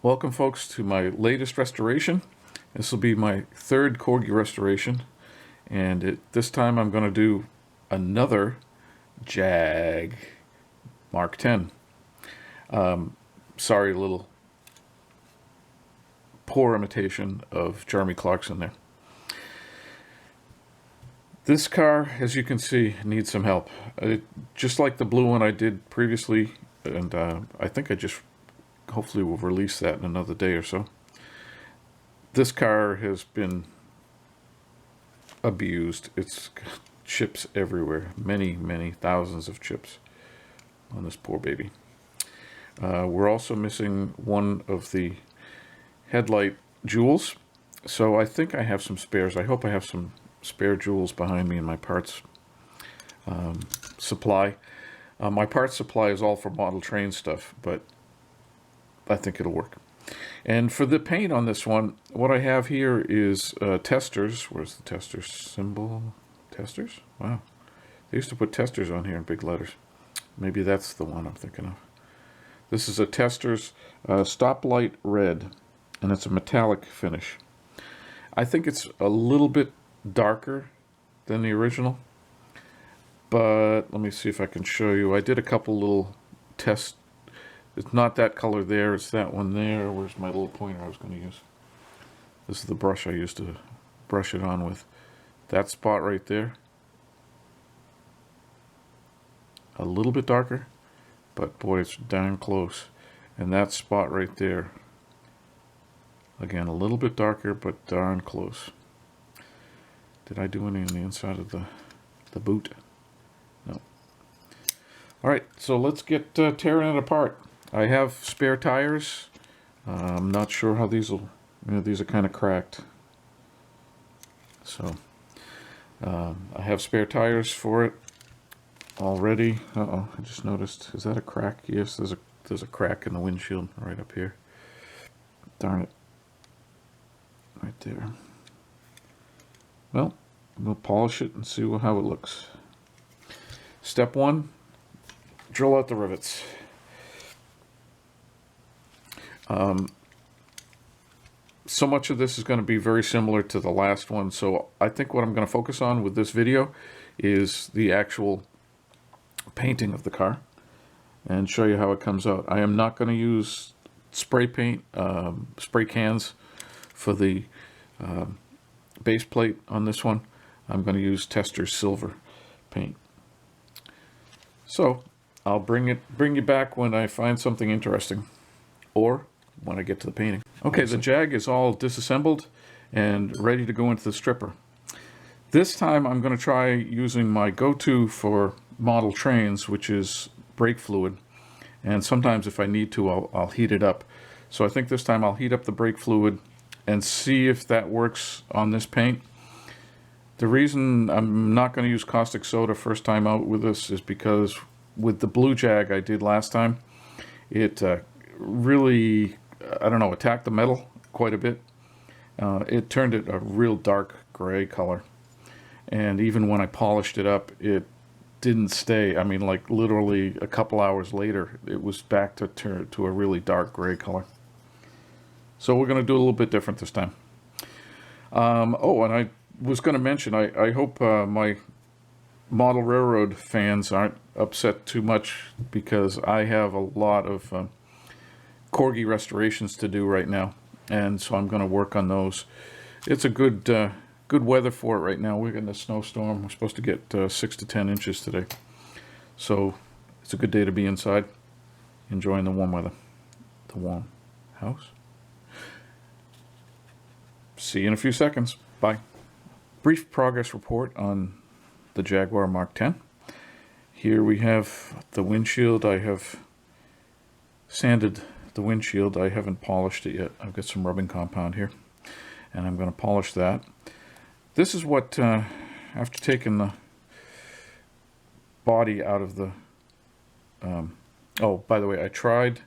Welcome folks to my latest restoration. This will be my third Corgi restoration, and this time I'm going to do another Jag MK10. Sorry, a little poor imitation of Jeremy Clarkson there. This car, as you can see, needs some help. Just like the blue one I did previously, and I think I just hopefully we'll release that in another day or so. This car has been abused. It's got chips everywhere. Many thousands of chips on this poor baby. We're also missing one of the headlight jewels. So I think I have some spares. I hope I have some spare jewels behind me in my parts supply. My parts supply is all for model train stuff, but I think it'll work. And for the paint on this one, what I have here is testers. Where's the testers symbol? Testers? Wow. They used to put testers on here in big letters. Maybe that's the one I'm thinking of. This is a testers stoplight red, and it's a metallic finish. I think it's a little bit darker than the original, but let me see if I can show you. I did a couple little tests. It's not that color there, it's that one there. Where's my little pointer I was going to use? This is the brush I used to brush it on with. That spot right there, a little bit darker, but boy, it's darn close. And that spot right there, again, a little bit darker, but darn close. Did I do any on the inside of the boot? No. All right, so let's get tearing it apart. I have spare tires. I'm not sure how these will, these are kind of cracked. So I have spare tires for it already. Uh-oh, I just noticed. Is that a crack? Yes, there's a crack in the windshield right up here. Darn it. Right there. Well, we'll polish it and see how it looks. Step one, drill out the rivets. So much of this is going to be very similar to the last one, so I think what I'm going to focus on with this video is the actual painting of the car and show you how it comes out. I am not going to use spray paint, spray cans for the base plate on this one. I'm going to use Tester Silver paint. So I'll bring you back when I find something interesting, or when I get to the painting. Okay, the Jag is all disassembled and ready to go into the stripper. This time I'm going to try using my go-to for model trains, which is brake fluid. And sometimes if I need to, I'll heat it up. So I think this time I'll heat up the brake fluid and see if that works on this paint. The reason I'm not going to use caustic soda first time out with this is because with the blue Jag I did last time, it really, I don't know, attacked the metal quite a bit. It turned it a real dark gray color. And even when I polished it up, it didn't stay. I mean, like literally a couple hours later, it was back to a really dark gray color. So we're going to do a little bit different this time. Oh, and I was going to mention, I hope my model railroad fans aren't upset too much, because I have a lot of Corgi restorations to do right now, and so I'm going to work on those. It's a good weather for it right now. We're getting a snowstorm. We're supposed to get 6 to 10 inches today, so it's a good day to be inside enjoying the warm weather, the warm house. See you in a few seconds. Bye. Brief progress report on the Jaguar MK10. Here we have the windshield. I have sanded the windshield. I haven't polished it yet. I've got some rubbing compound here, and I'm going to polish that. This is what, after taking the body out of the, oh, by the way, I tried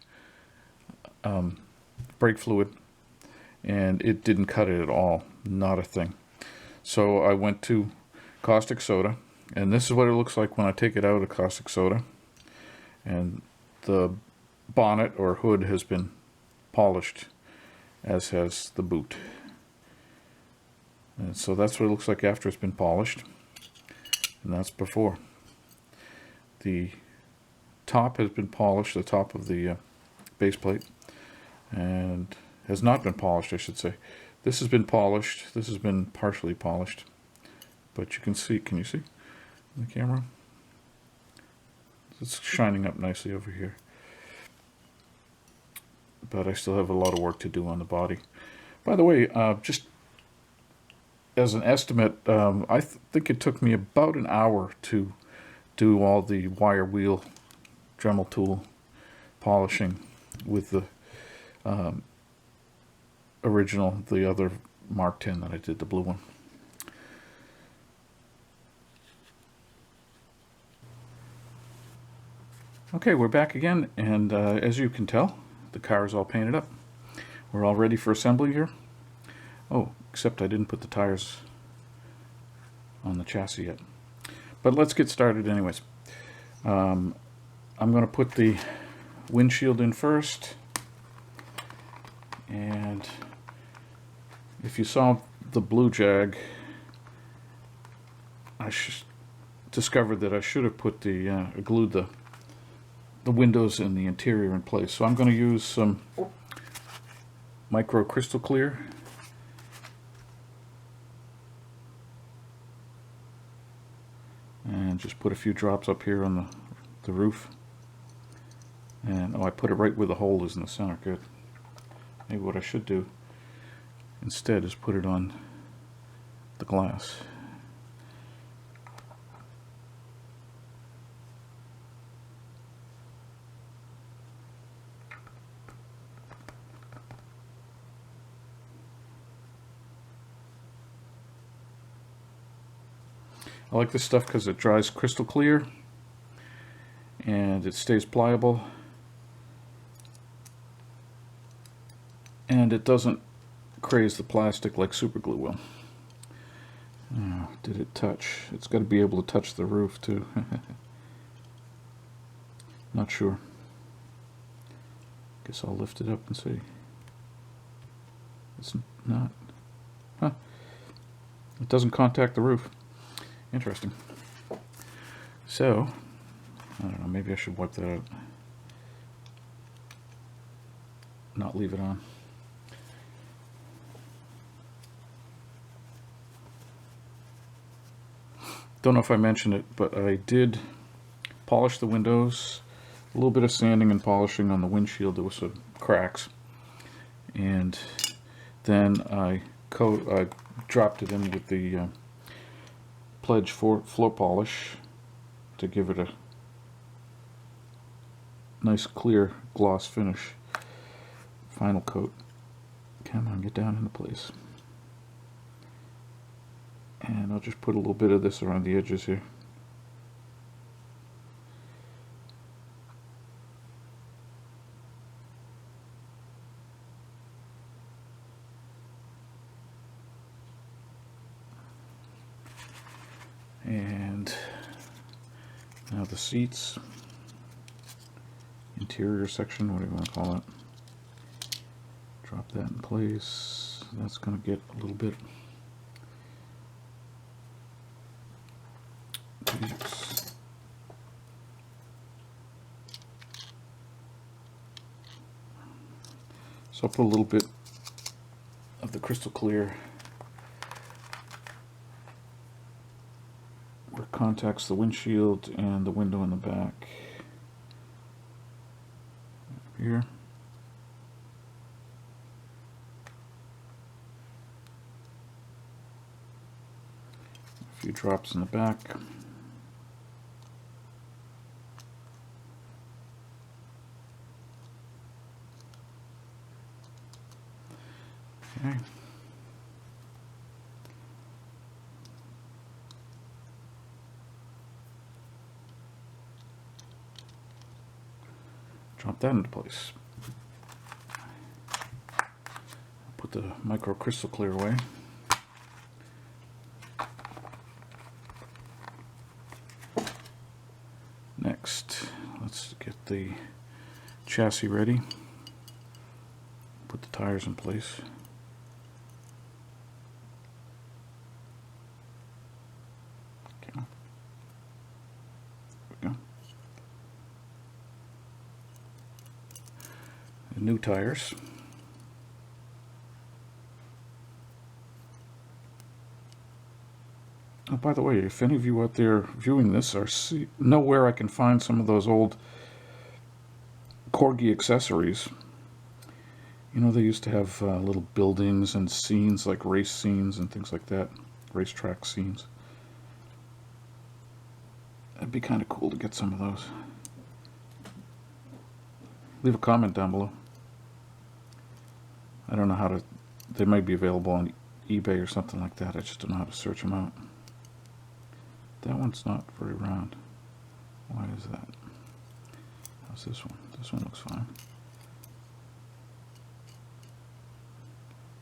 brake fluid, and it didn't cut it at all. Not a thing. So I went to caustic soda, and this is what it looks like when I take it out of caustic soda. And the bonnet or hood has been polished, as has the boot. And so that's what it looks like after it's been polished, and that's before. The top has been polished, the top of the base plate, and has not been polished, I should say. This has been polished, this has been partially polished, but you can see, can you see in the camera? It's shining up nicely over here. But I still have a lot of work to do on the body. By the way, just as an estimate, I think it took me about an hour to do all the wire wheel Dremel tool polishing with the original, the other Mark 10 that I did, the blue one. Okay, we're back again, and as you can tell, the car is all painted up. We're all ready for assembly here. Oh, except I didn't put the tires on the chassis yet. But let's get started anyways. I'm going to put the windshield in first. And if you saw the blue Jag, I discovered that I should have put the glued the windows and the interior in place. So I'm going to use some micro crystal clear. And just put a few drops up here on the roof. And oh, I put it right where the hole is in the center. Good. Maybe what I should do instead is put it on the glass. I like this stuff because it dries crystal clear and it stays pliable and it doesn't craze the plastic like super glue will. Oh, did it touch? It's got to be able to touch the roof too. Not sure. Guess I'll lift it up and see. It's not. Huh. It doesn't contact the roof. Interesting. So, I don't know, maybe I should wipe that out. Not leave it on. Don't know if I mentioned it, but I did polish the windows. A little bit of sanding and polishing on the windshield. There was some cracks. And then I dropped it in with the Pledge floor polish to give it a nice clear gloss finish. Final coat. Come on, get down into place. And I'll just put a little bit of this around the edges here. And now the seats, interior section, what do you want to call it? Drop that in place. That's going to get a little bit. So I'll put a little bit of the crystal clear where it contacts the windshield and the window in the back. Here. A few drops in the back. Okay. Drop that into place. Put the micro crystal clear away. Next, let's get the chassis ready. tires in place. Okay. There we go. The new tires. Oh, by the way, if any of you out there viewing this know where I can find some of those old Corgi accessories. You know, they used to have little buildings and scenes, like race scenes and things like that, racetrack scenes. It'd be kind of cool to get some of those. Leave a comment down below. I don't know how to, they might be available on eBay or something like that. I just don't know how to search them out. That one's not very round. Why is that? How's this one? This one looks fine.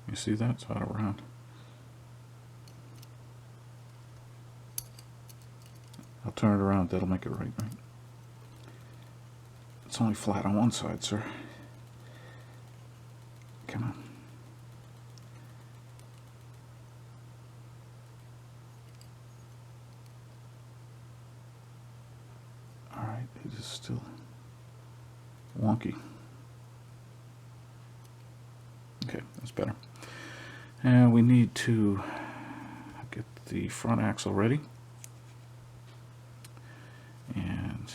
You see that? It's out of round. I'll turn it around. That'll make it right. It's only flat on one side, sir. Come on. Alright, it is still wonky. Okay, that's better. And we need to get the front axle ready. And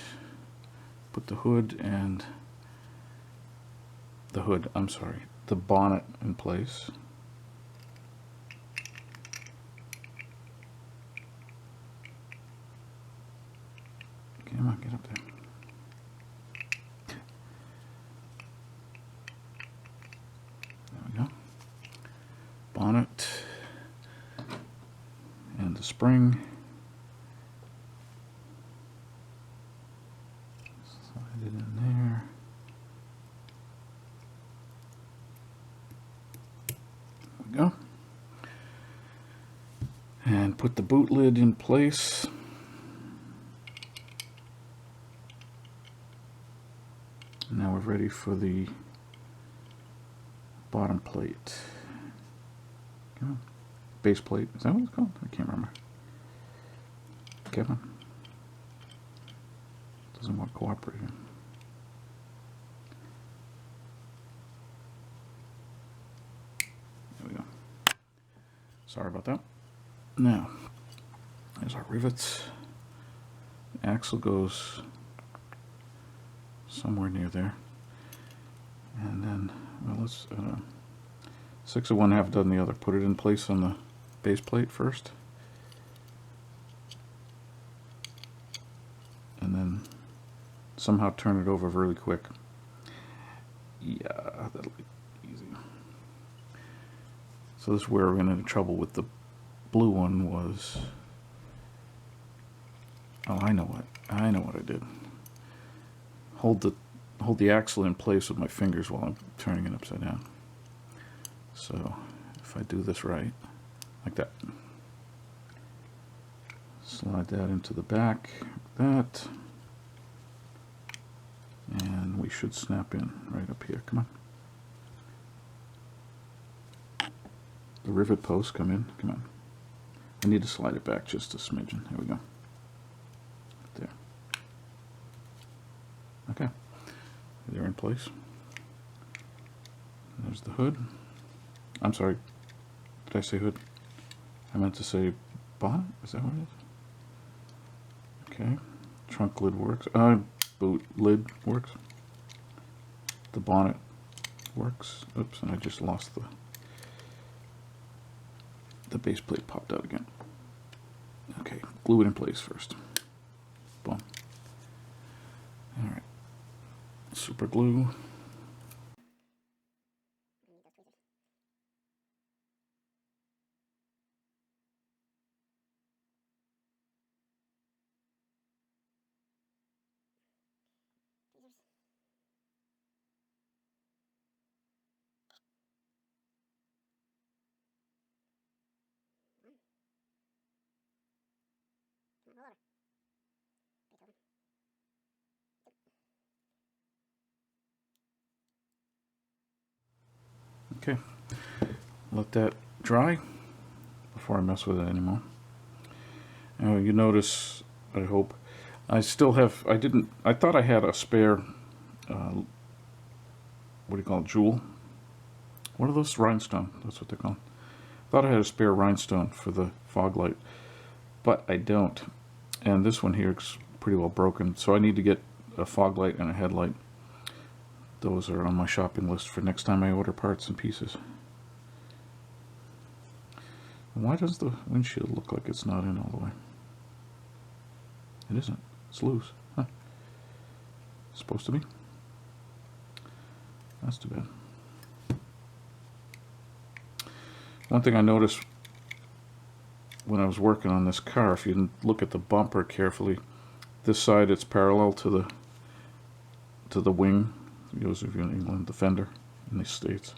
put the hood and the bonnet in place. Come on, get up there. There we go. Bonnet and the spring. Slide it in there. There we go. And put the boot lid in place. Now we're ready for the bottom plate. Come on. Base plate. Is that what it's called? I can't remember. Kevin. Doesn't want cooperating. There we go. Sorry about that. Now, there's our rivets. The axle goes somewhere near there. And then, well, let's 6 of one, half a dozen the other. Put it in place on the base plate first. And then somehow turn it over really quick. Yeah, that'll be easy. So this is where we ran into trouble with the blue one was, oh, I know what I did. Hold the axle in place with my fingers while I'm turning it upside down. So if I do this right, like that, slide that into the back, like that, and we should snap in right up here. Come on. The rivet posts come in. Come on. I need to slide it back just a smidgen. There we go. There. Okay. They're in place. There's the hood. I'm sorry. Did I say hood? I meant to say bonnet. Is that what it is? Okay. Trunk lid works. Boot lid works. The bonnet works. Oops, and I just lost the base plate popped out again. Okay, glue it in place first. Boom. Alright. Super glue. Okay, let that dry before I mess with it anymore. Now you notice, I hope, I still have, I thought I had a spare, what do you call it, jewel? What are those? Rhinestone, that's what they're called. I thought I had a spare rhinestone for the fog light, but I don't. And this one here is pretty well broken, so I need to get a fog light and a headlight. Those are on my shopping list for next time I order parts and pieces. Why does the windshield look like it's not in all the way? It isn't. It's loose. Huh. It's supposed to be. That's too bad. One thing I noticed when I was working on this car, if you look at the bumper carefully, this side it's parallel to the wing. Those of you in England, the fender in the States.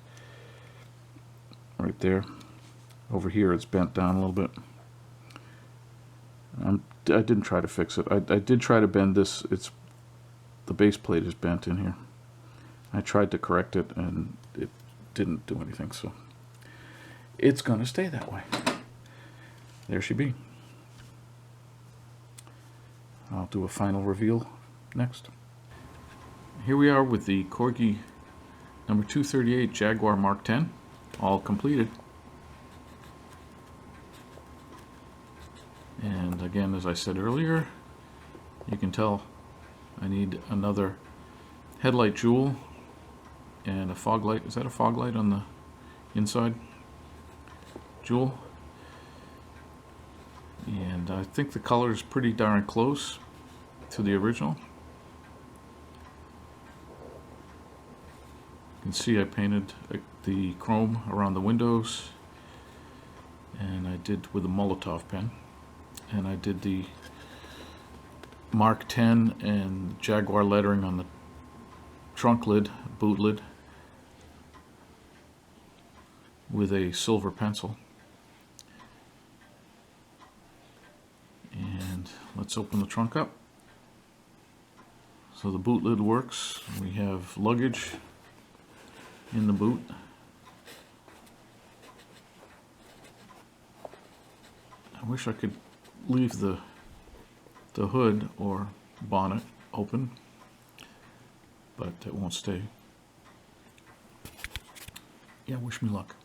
Right there. Over here it's bent down a little bit. I didn't try to fix it. I did try to bend this. The base plate is bent in here. I tried to correct it and it didn't do anything, so it's gonna stay that way. There she be. I'll do a final reveal next. Here we are with the Corgi number 238 Jaguar Mark 10, all completed. And again, as I said earlier, you can tell I need another headlight jewel and a fog light. Is that a fog light on the inside? Jewel. And I think the color is pretty darn close to the original. You can see I painted the chrome around the windows, and I did with a Molotov pen, and I did the Mark 10 and Jaguar lettering on the trunk lid, boot lid, with a silver pencil. And let's open the trunk up. So the boot lid works. We have luggage in the boot. I wish I could leave the hood or bonnet open, but it won't stay. Yeah, wish me luck.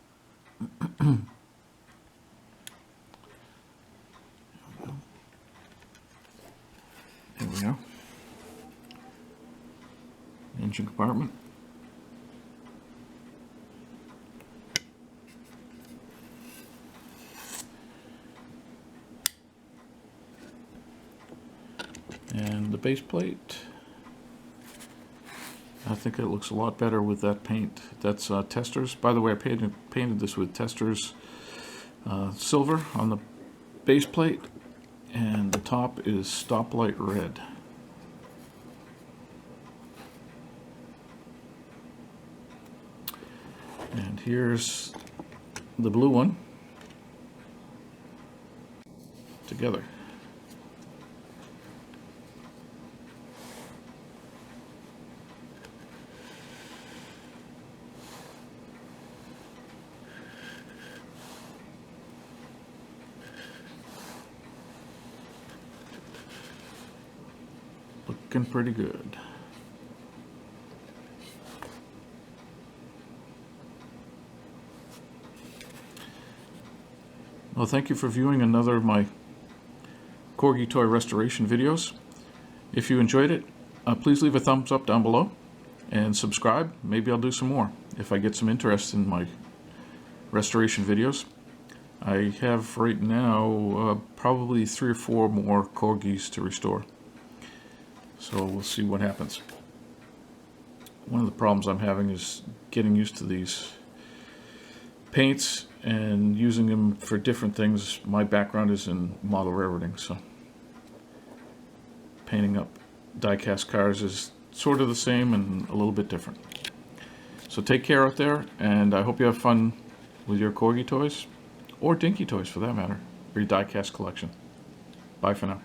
There we go. Engine compartment. And the base plate, I think it looks a lot better with that paint. That's Testors. By the way, I painted this with Testors silver on the base plate, and the top is Stoplight red. And here's the blue one together. Looking pretty good. Well, thank you for viewing another of my Corgi toy restoration videos. If you enjoyed it, please leave a thumbs up down below and subscribe. Maybe I'll do some more if I get some interest in my restoration videos. I have right now probably 3 or 4 more Corgis to restore. So we'll see what happens. One of the problems I'm having is getting used to these paints and using them for different things. My background is in model railroading, so painting up die-cast cars is sort of the same and a little bit different. So take care out there, and I hope you have fun with your Corgi toys, or Dinky toys for that matter, or your die-cast collection. Bye for now.